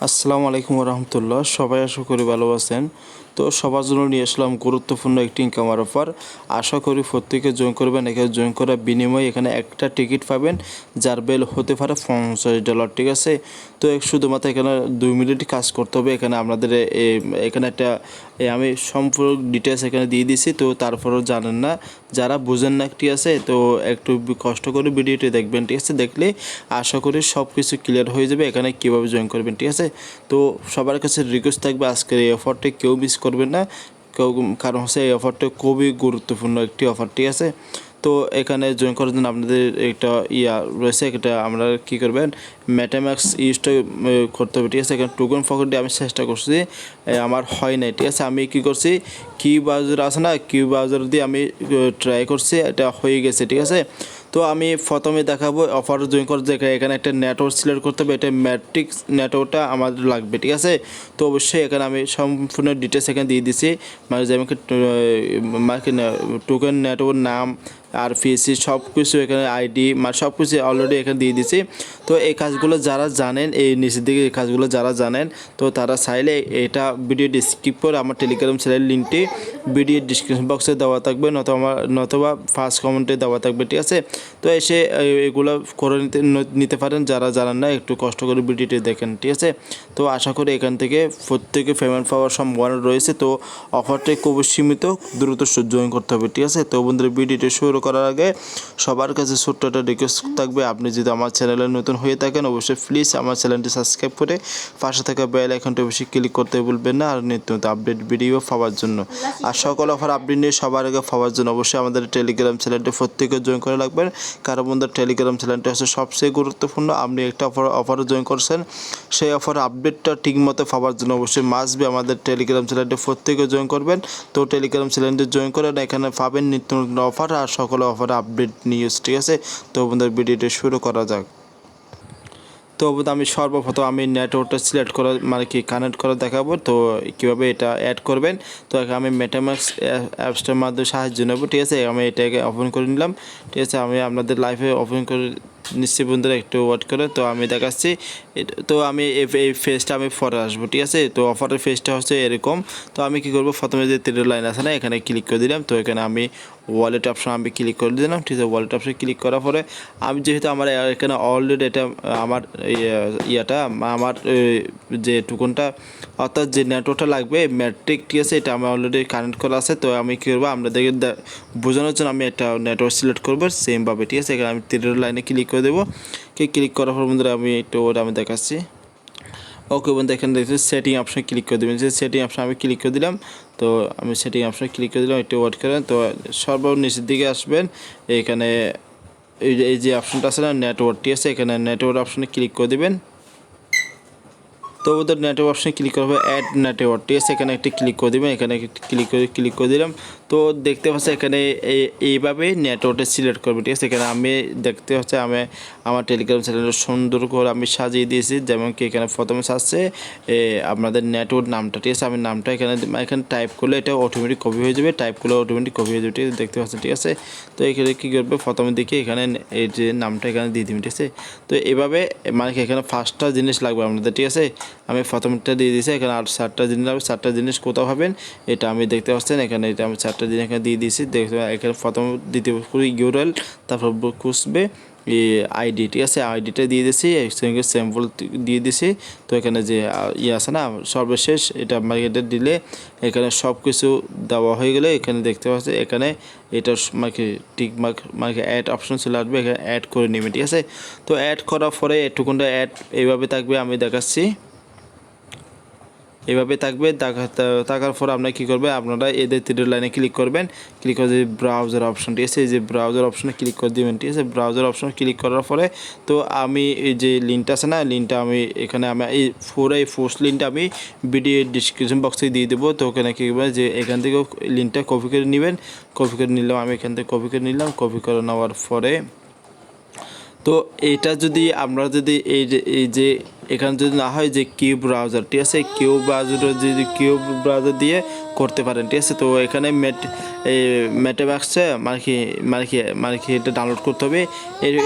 আসসালামু আলাইকুম রহমতুল্লাহ। সবাই আশা করি ভালো আছেন। তো সবার জন্য নিয়ে আসলাম গুরুত্বপূর্ণ একটি ইনকামার অফার। আশা করি প্রত্যেকে জয়েন করবেন। এখানে জয়েন করার বিনিময়ে এখানে একটা টিকিট পাবেন, যার বেল হতে পারে $50। ঠিক আছে। তো শুধুমাত্র এখানে 2 মিনিট কাজ করতে হবে। এখানে আপনাদের এখানে একটা আমি সম্পূর্ণ ডিটেলস এখানে দিয়ে দিছি। তো তারপরেও জানেন না, যারা বুঝেন না, ঠিক আছে, তো একটু কষ্ট করে ভিডিওটি দেখবেন। ঠিক আছে, দেখলে আশা করি সব কিছু ক্লিয়ার হয়ে যাবে এখানে কীভাবে জয়েন করবেন। ঠিক আছে, তো সবার কাছে রিকোয়েস্ট থাকবে আজকের এই অফারটি কেউ মিস করবেন না। কারণ হচ্ছে এই অফারটা খুবই গুরুত্বপূর্ণ একটি অফার। ঠিক আছে, তো এখানে জয়েন করার জন্য আপনাদের একটা রয়েছে, এটা আমরা কী করবেন, মেটাম্যাক্স ইউজটা করতে হবে। ঠিক আছে, এখানে টোকেন পকেটে আমি চেষ্টা করছি, আমার হয় নাই। ঠিক আছে, আমি কী করছি, কিউ ব্রাউজার আছে না, কিউ ব্রাউজার দিয়ে আমি ট্রাই করছি, এটা হয়ে গেছে। ঠিক আছে, তো আমি প্রথমে দেখাবো অফার জয়েন করতে। এখানে একটা নেটওয়ার্ক সিলেক্ট করতে হবে, এটা ম্যাট্রিক্স নেটওয়ার্কটা আমাদের লাগবে। ঠিক আছে, তো অবশ্যই এখানে আমি সম্পূর্ণ ডিটেলস এখানে দিয়ে দিছি, মানে যেমন টোকেন নেটওয়ার্ক নাম আর পিসি সব কিছু এখানে আইডি মানে সব কিছু অলরেডি এখানে দিয়ে দিছি। তো এই কাজগুলো যারা জানেন, এই নিচের দিকে এই কাজগুলো যারা জানেন, তো তারা চাইলে এটা ভিডিও স্কিপ করে আমার টেলিগ্রাম চ্যানেল লিঙ্কটি ভিডিও ডিসক্রিপশন বক্সে দেওয়া থাকবে, নতুবা ফার্স্ট কমেন্টে দেওয়া থাকবে। ঠিক আছে, তো এসে এগুলো করে নিতে পারেন। যারা জানেন না, একটু কষ্ট করে ভিডিওটি দেখেন। ঠিক আছে, তো আশা করি এখান থেকে প্রত্যেকে পেমেন্ট পাওয়ার সম্ভাবনা রয়েছে। তো অফারটি খুব সীমিত, দ্রুত জয়েন করতে হবে। ঠিক আছে, তো বন্ধুরা ভিডিওটি শুরু করার আগে সবার কাছে ছোট্ট একটা রিকোয়েস্ট থাকবে, আপনি যদি আমার চ্যানেলে নতুন হয়ে থাকেন অবশ্যই প্লিজ আমার চ্যানেলটি সাবস্ক্রাইব করে পাশে থাকা বেল আইকনটি অবশ্যই ক্লিক করতে ভুলবেন না, আর নিত্য নতুন আপডেট ভিডিও পাওয়ার জন্য আর সকল অফার আপডেট নিয়ে সবার আগে পাওয়ার জন্য অবশ্যই আমাদের টেলিগ্রাম চ্যানেলটি প্রত্যেকে জয়েন করে রাখবেন। কারণ বন্ধুরা টেলিগ্রাম চ্যানেলটি হচ্ছে সবচেয়ে গুরুত্বপূর্ণ। আপনি একটা অফারে জয়েন করছেন, সেই অফার আপডেটটা ঠিকমতো পাওয়ার জন্য অবশ্যই মাস্ট বি আমাদের টেলিগ্রাম চ্যানেলটি প্রত্যেকে জয়েন করবেন। তো টেলিগ্রাম চ্যানেলটি জয়েন করেন, এখানে পাবেন নিত্য নতুন অফার আর সকল অফার আপডেট নিউজ। ঠিক আছে, তো বন্ধুরা ভিডিওটি শুরু করা যাক। তো আমি সর্বপ্রথম আমি নেটওয়ার্কটা সিলেক্ট করা মানে কি কানেক্ট করা দেখাবো। তো কীভাবে এটা অ্যাড করবেন, তো আমি মেটাম্যাক্স অ্যাপসটার মাধ্যমে সাহায্য নেব। ঠিক আছে, আমি এটাকে ওপেন করে নিলাম। ঠিক আছে, আমি আপনাদের লাইভে ওপেন করে নিশ্চয়ই বন্ধুরা, একটু ওয়েট করে। তো আমি দেখাচ্ছি, তো আমি এই ফেজটা আমি পরে আসবো। ঠিক আছে, তো অফারের ফেজটা হচ্ছে এরকম। তো আমি কী করবো, প্রথমে যে 3 লাইন আছে না, এখানে ক্লিক করে দিলাম। তো এখানে আমি ওয়ালেট অপশন আমি ক্লিক করে দিলাম। ঠিক আছে, ওয়ালেট অপশন ক্লিক করার পরে আমি যেহেতু আমার এখানে অলরেডি এটা আমার আমার যে টোকনটা অর্থাৎ যে নেটওয়ার্কটা লাগবে ম্যাট্রিক, ঠিক আছে, এটা আমার অলরেডি কানেক্ট করা আছে। তো আমি কী করবো, আপনাদেরকে বোঝানোর জন্য আমি একটা নেটওয়ার্ক সিলেক্ট করবো সেমভাবে। ঠিক আছে, এখানে আমি 3 লাইনে ক্লিক করে দেবো। ক্লিক করার পর বন্ধুরা আমি একটু ওটা আমি দেখাচ্ছি। ওকে বন্ধু, এখানে দেখছি সেটিং অপশনে ক্লিক করে দেবেন। যে সেটিং অপশন আমি ক্লিক করে দিলাম। তো আমি সেটিং অপশনে ক্লিক করে দিলাম, একটু ওয়েট করেন। তো সর্বনিচের দিকে আসবেন, এখানে এই যে অপশনটা আছে না নেটওয়ার্ক, ঠিক আছে, এখানে নেটওয়ার্ক অপশনে ক্লিক করে দেবেন। তো ওদের নেটওয়ার্ক অপশনে ক্লিক করবে অ্যাড নেটওয়ার্ক, ঠিক আছে, এখানে একটি ক্লিক করে দেবেন। এখানে ক্লিক করে দিলাম। তো দেখতে পাচ্ছি এখানে এইভাবে নেটওয়ার্কটা সিলেক্ট করবে। ঠিক আছে, এখানে আমি দেখতে হচ্ছে আমি আমার টেলিগ্রাম চ্যানেলটা সুন্দর করে আমি সাজিয়ে দিয়েছি। যেমন কি এখানে প্রথমে আসছে আপনাদের নেটওয়ার্ক নামটা। ঠিক আছে, আমি নামটা এখানে টাইপ করলে এটা অটোমেটিক কপি হয়ে যাবে, টাইপ করলে অটোমেটিক কপি হয়ে যাবে। ঠিক আছে, দেখতে পাচ্ছেন। ঠিক আছে, তো এখানে কী করবে, প্রথমে দেখি এখানে এই যে নামটা এখানে দিয়ে দিবেন। ঠিক আছে, তো এভাবে মানে কি এখানে 5টা জিনিস লাগবে আপনাদের। ঠিক আছে, আমি প্রথমটা দিয়ে দিয়েছি। এখানে আর 7টা জিনিস লাগবে। 7টা জিনিস কোথাও হবেন এটা আমি দেখতে পাচ্ছেন। এখানে এটা আমি 4টা জিনিস এখানে দিয়ে দিয়েছি। দেখতে এখানে প্রথম দ্বিতীয় ইউআরএল, তারপর খুঁজবে আইডি। ঠিক আছে, আইডিটা দিয়ে দিয়েছি, সঙ্গে স্যাম্পল দিয়ে দিয়েছি। তো এখানে যে আছে না সর্বশেষ, এটা এটা দিলে এখানে সব কিছু দেওয়া হয়ে গেলে এখানে দেখতে পাচ্ছি এখানে এটা মানে টিক মার্ক মানে অ্যাড অপশন চলে আসবে, এখানে অ্যাড করে নেবে। ঠিক আছে, তো অ্যাড করার পরে এটুকুনটা অ্যাড এইভাবে থাকবে, আমি দেখাচ্ছি। এভাবে থাকবে। থাকার পর আপনারা কী করবে, আপনারা এদের 3 লাইনে ক্লিক করবেন। ক্লিক করে যে ব্রাউজার অপশন, ঠিক আছে, এই যে ব্রাউজার অপশনে ক্লিক করে দেবেন। ঠিক আছে, ব্রাউজার অপশনে ক্লিক করার পরে তো আমি এই যে লিঙ্কটা আছে না, লিঙ্কটা আমি এখানে আমি এই ফার্স্ট লিঙ্কটা আমি ভিডিও ডিসক্রিপশন বক্সে দিয়ে দেবো। তো ওখানে কী করবে, যে এখান থেকে লিঙ্কটা কপি করে নেবেন। কপি করে নিলাম, আমি এখান থেকে কপি করে নিলাম। কপি করে নেওয়ার পরে তো এটা যদি আমরা যদি এই যে এখানে যদি না হয় যে কিউ ব্রাউজার, ঠিক আছে, কিউ ব্রাউজার যদি কিউ ব্রাউজার দিয়ে করতে পারেন, ঠিক আছে। তো এখানে মেটাবাক্সে মানে কি এটা ডাউনলোড করতে হবে,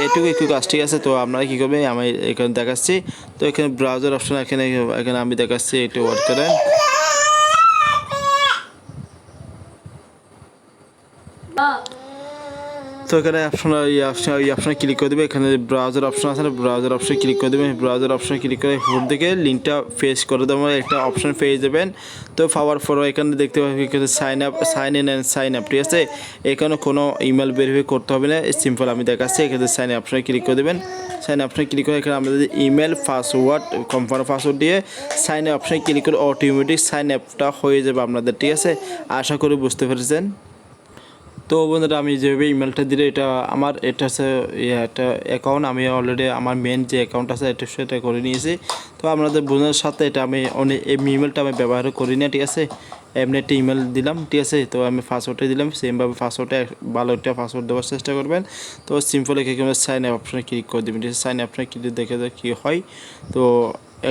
এটুকু একটু কাজ, ঠিক আছে। তো আপনারা কী করবেন, আমি এখানে দেখাচ্ছি। তো এখানে ব্রাউজার অপশন এখানে আমি দেখাচ্ছি, একটু ওয়ার্ক করেন। তো এখানে অপশনে ক্লিক করে দেবে, এখানে ব্রাউজার অপশন আছে না, ব্রাউজার অপশনে ক্লিক করে দেবেন। ব্রাউজার অপশনে ক্লিক করে উপর দিকে লিঙ্কটা পেস্ট করে দেবো, একটা অপশন পেয়ে যাবেন। তো পাওয়ার পর এখানে দেখতে পাবেন এখানে sign in and sign up, ঠিক আছে। এখানে কোনো ইমেল ভেরিফাই করতে হবে না, সিম্পল আমি দেখাচ্ছি। এখানে সাইন আপ অপশনে ক্লিক করে দেবেন। সাইন আপ অপশনে ক্লিক করে এখানে আমাদের ইমেল পাসওয়ার্ড কনফার্ম পাসওয়ার্ড দিয়ে সাইন আপ অপশনে ক্লিক করে অটোমেটিক সাইন আপটা হয়ে যাবে আপনাদের, ঠিক আছে। আশা করি বুঝতে পেরেছেন। তো বন্ধুরা, আমি যেভাবে ইমেলটা দিলে এটা আমার এটা হচ্ছে একটা অ্যাকাউন্ট, আমি অলরেডি আমার মেন যে অ্যাকাউন্ট আছে এটা সেটা করে নিয়েছি। তো আপনাদের বোঝার সাথে এটা আমি এই ইমেলটা আমি ব্যবহার করি না, ঠিক আছে। এমনি একটা ইমেল দিলাম, ঠিক আছে। তো আমি পাসওয়ার্ডটা দিলাম, সেমভাবে পাসওয়ার্ডটা ভালো একটা পাসওয়ার্ড দেওয়ার চেষ্টা করবেন। তো সিম্পল এখানে সাইন আপ অপশনে ক্লিক করে দেবেন, ঠিক আছে। সাইন আপ অপশনে ক্লিক দেখে কী হয়। তো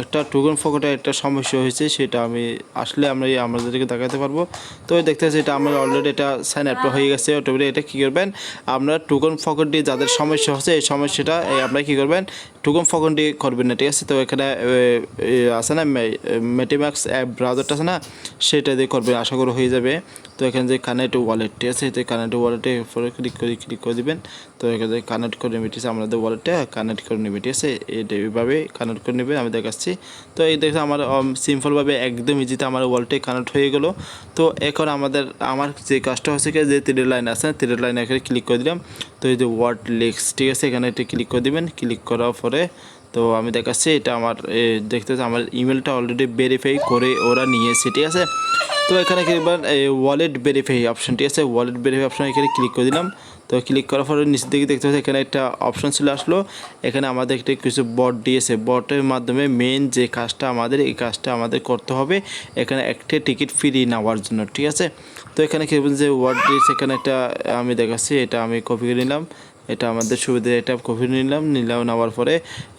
একটা টোকেন ফকেটের একটা সমস্যা হয়েছে, সেটা আমি আসলে আমাদেরকে দেখাতে পারবো। তো দেখতে পাচ্ছি এটা আমার অলরেডি এটা সাইন আপ হয়ে গেছে অটোমেটিক। এটা কী করবেন, আপনারা টোকেন ফকেট দিয়ে যাদের সমস্যা হচ্ছে এই সমস্যাটা আপনারা কী করবেন, টোকেন ফকেট দিয়ে করবেন না, ঠিক আছে। তো এখানে আছে না মেটিম্যাক্স অ্যাপ ব্রাউজারটা আছে না, সেটা দিয়ে করবেন, আশা করি হয়ে যাবে। তো এখানে যে কানেক্ট ওয়ালেট, ঠিক আছে, তো কানেক্ট ওয়ালেটে উপরে ক্লিক করে দিবেন। তো এখানে কানেক্ট করে নেবে, ঠিক আছে, আমাদের ওয়ালেটটা কানেক্ট করে নেবে, ঠিক আছে। এটা এইভাবে কানেক্ট করে নেবে, আমি দেখাচ্ছি। তো এই দেখে আমার সিম্পলভাবে একদম ইজিতে আমার ওয়ালেটে কানেক্ট হয়ে গেল। তো এখন আমার যে কাজটা হচ্ছে কি, যে তিনের লাইন আছে, তিনের লাইনে এখানে ক্লিক করে দিলাম। তো এই যে ওয়ার্ড লিক্স, ঠিক আছে, এখানে এটা ক্লিক করে দিবেন। ক্লিক করার পরে তো আমি দেখাচ্ছি এটা আমার দেখতেছি আমার ইমেলটা অলরেডি ভেরিফাই করে ওরা নিয়েছে, ঠিক আছে। তো এখানে কি ওয়ালেট ভেরিফাই অপশন, ঠিক আছে, ওয়ালেট ভেরিফাই অপশন এখানে ক্লিক করে দিলাম। তো ক্লিক করার পরে নিচের দিকে দেখতে পাচ্ছি এখানে একটা অপশন চলে আসলো। এখানে আমাদের একটা কিছু বট দিয়েছে, বটের মাধ্যমে মেন যে কাজটা এই কাজটা আমাদের করতে হবে এখানে একটা টিকিট ফ্রি নেওয়ার জন্য, ঠিক আছে। তো এখানে কি বলছে যে ওয়ার্ড দিয়েছে, এখানে একটা আমি দেখাচ্ছি, এটা আমি কপি করে নিলাম। এটা আমাদের সুবিধা, এটা কপি নিলাম নেওয়ার পরে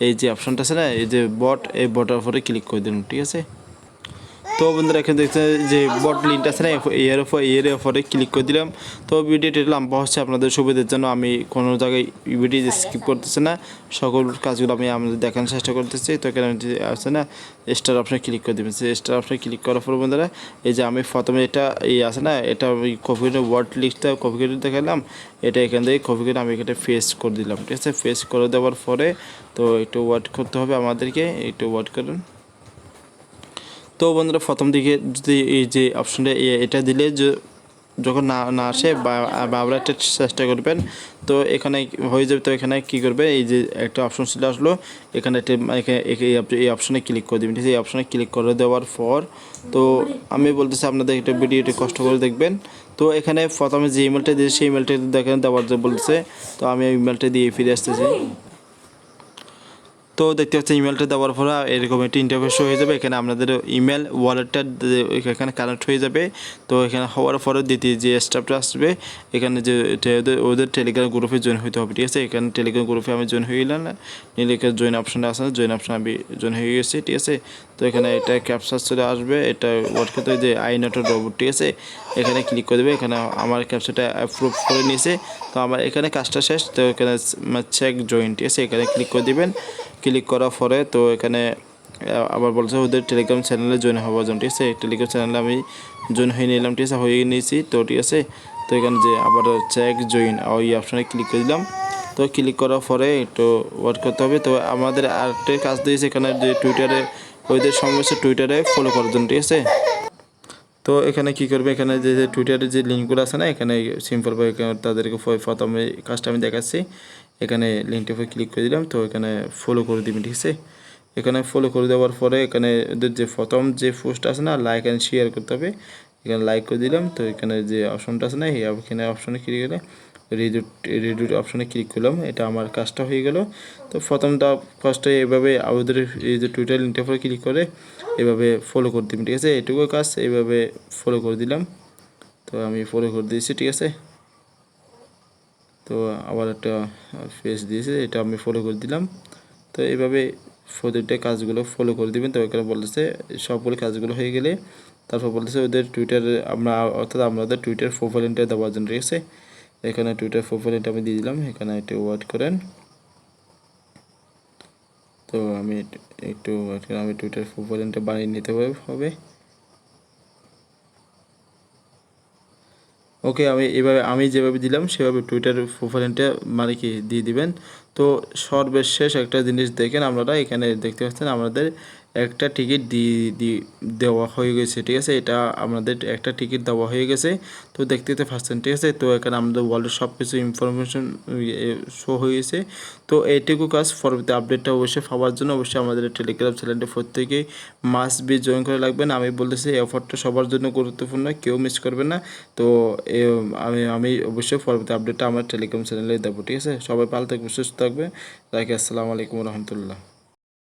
এই যে অপশনটা আছে না, এই যে বট, এই বটের উপরে ক্লিক করে দিলাম, ঠিক আছে। তো বন্ধুরা এখানে দেখতে যে বট লিঙ্কটা আছে না, এর উপরে ক্লিক করে দিলাম। তো ভিডিওটি লম্বা হচ্ছে, আপনাদের সুবিধার জন্য আমি কোনো জায়গায় ভিডিও স্কিপ করতেছি না, সকল কাজগুলো আমি আমাদের দেখানোর চেষ্টা করতেছি। তো এখানে আছে না স্টার অপশনে ক্লিক করে দেবেন। স্টার অপশনে ক্লিক করার পর বন্ধুরা এই যে আমি প্রথমে এটা আছে না, এটা ওই কপি করে ওয়ার্ড লিস্টটা কপি করে দেখালাম, এটা এখান থেকে কপি করে আমি এখানে পেস্ট করে দিলাম, ঠিক আছে। পেস্ট করে দেওয়ার পরে তো একটু ওয়ার্ড করতে হবে আমাদেরকে, একটু ওয়ার্ড করুন। তো বন্ধুরা প্রথম দিকে যদি এই যে অপশনটা এটা দিলে যখন না আসে বা আবার একটা চেষ্টা করবেন, তো এখানে হয়ে যাবে। তো এখানে কী করবে, এই যে একটা অপশন চলে আসলো, এখানে এই অপশনে ক্লিক করে দেবেন, ঠিক আছে। এই অপশনে ক্লিক করে দেওয়ার পর তো আমি বলতেছি আপনাদের একটা ভিডিওটি কষ্ট করে দেখবেন। তো এখানে প্রথমে যে ইমেলটা দিয়েছে সেই ইমেলটা দেখেন দেওয়ার বলতেছে। তো আমি ইমেলটা দিয়ে ফিরে আসতেছি। তো দেখতে পাচ্ছি ইমেলটা দেওয়ার পর এরকম একটি ইন্টারফেস হয়ে যাবে। এখানে আপনাদের ইমেল ওয়ালেটটা এখানে কানেক্ট হয়ে যাবে। তো এখানে হওয়ার পরে দ্বিতীয় যে স্টেপটা আসবে, এখানে যে ওদের টেলিগ্রাম গ্রুপে জয়েন হতে হবে, ঠিক আছে। এখানে টেলিগ্রাম গ্রুপে আমি জয়েন হয়ে গেলাম, নিলে এখানে জয়েন অপশনটা আছে, জয়েন অপশন আমি জয়েন হয়ে গেছি, ঠিক আছে। তো এখানে এটা ক্যাপচার চলে আসবে, এটা ওয়ার্ড করতে যে আই নট রোবট, ঠিক আছে, এখানে ক্লিক করে দেবে। এখানে আমার ক্যাপচারটা অ্যাপ্রুভ করে নিয়েছে। তো আমার এখানে কাজটা শেষ। তো এখানে চেক জয়েন, ঠিক আছে, এখানে ক্লিক করে দেবেন। ক্লিক করার পরে তো এখানে আবার বলছে ওদের টেলিগ্রাম চ্যানেলে জয়েন হওয়ার জন্য, ঠিক আছে। টেলিগ্রাম চ্যানেলে আমি জয়েন হয়ে নিলাম, ঠিক আছে, হয়ে নিয়েছি। তো ঠিক আছে, তো এখানে যে আবার চেক জয়েন ওই অপশানে ক্লিক করে দিলাম। তো ক্লিক করার পরে একটু ওয়ার্ক করতে হবে। তো আমাদের আরেকটা কাজ দিয়েছে এখানে যে টুইটারে ওদের সমস্যা টুইটারে ফলো করার জন্য, ঠিক আছে। তো এখানে কী করবে, এখানে যে টুইটারের যে লিঙ্কগুলো আছে না, এখানে সিম্পলভাবে তাদেরকে প্রথমে কাজটা আমি দেখাচ্ছি। এখানে লিঙ্কটার উপর ক্লিক করে দিলাম। তো এখানে ফলো করে দিবেন, ঠিক আছে। এখানে ফলো করে দেওয়ার পরে এখানে ওদের যে প্রথম যে পোস্ট আছে না, লাইক অ্যান্ড শেয়ার করতে হবে। এখানে লাইক করে দিলাম। তো এখানে যে অপশনটা আছে না, এখানে অপশনে ক্লিক গেলে রিডিউট অপশনে ক্লিক করলাম, এটা আমার কাজটা হয়ে গেল। তো প্রথমটা ফার্স্টে এভাবে ওদের এই যে টুইটার লিঙ্কটার উপরে ক্লিক করে এভাবে ফলো করে দিবেন, ঠিক আছে। এটুকু কাজ এইভাবে ফলো করে দিলাম। তো আমি ফলো করে দিয়েছি, ঠিক আছে। তো আবার একটা পেজ দিয়েছে, এটা আমি ফলো করে দিলাম। তো এইভাবে প্রতিটা কাজগুলো ফলো করে দিবেন। তো এখানে বলতেছে সবগুলো কাজগুলো হয়ে গেলে তারপর বলতেছে ওদের টুইটার অর্থাৎ আমাদের টুইটার প্রোফাইল লিঙ্কটা দেওয়ার জন্য, ঠিক আছে। এখানে টুইটার প্রোফাইল লিঙ্কটা আমি দিয়ে দিলাম, এখানে একটু ওয়েট করেন। তো আমি আমি টুইটার প্রোফাইল লিঙ্কটা বানিয়ে নিতে হবে। ওকে, আমি যেভাবে দিলাম সেভাবে টুইটার প্রোফাইল লিঙ্কটা মানে কি দিয়ে দিবেন। তো সর্বশেষ একটা জিনিস দেখেন, আপনারা এখানে দেখতে পাচ্ছেন আমাদের একটা টিকিট দেওয়া হয়ে গেছে, ঠিক আছে। এটা আমাদের একটা টিকিট দেওয়া হয়ে গেছে, তো দেখতে পাচ্ছেন, ঠিক আছে। তো এখানে আমাদের ওয়ালেট সব কিছু ইনফরমেশন শো হয়ে গেছে। তো এইটুকু কাজ, পরবর্তী আপডেটটা অবশ্যই পাওয়ার জন্য অবশ্যই আমাদের টেলিগ্রাম চ্যানেলটা প্রত্যেকেই মাস্ট বি জয়েন করে রাখবেন। আমি বলতেছি এই অফারটা সবার জন্য গুরুত্বপূর্ণ, কেউ মিস করবেন না। তো আমি অবশ্যই পরবর্তী আপডেটটা আমার টেলিগ্রাম চ্যানেলে দেবো, ঠিক আছে। সবাই ভালো থাকবে, সুস্থ থাকবে। রাখি, আসসালামু আলাইকুম রহমতুল্লাহ।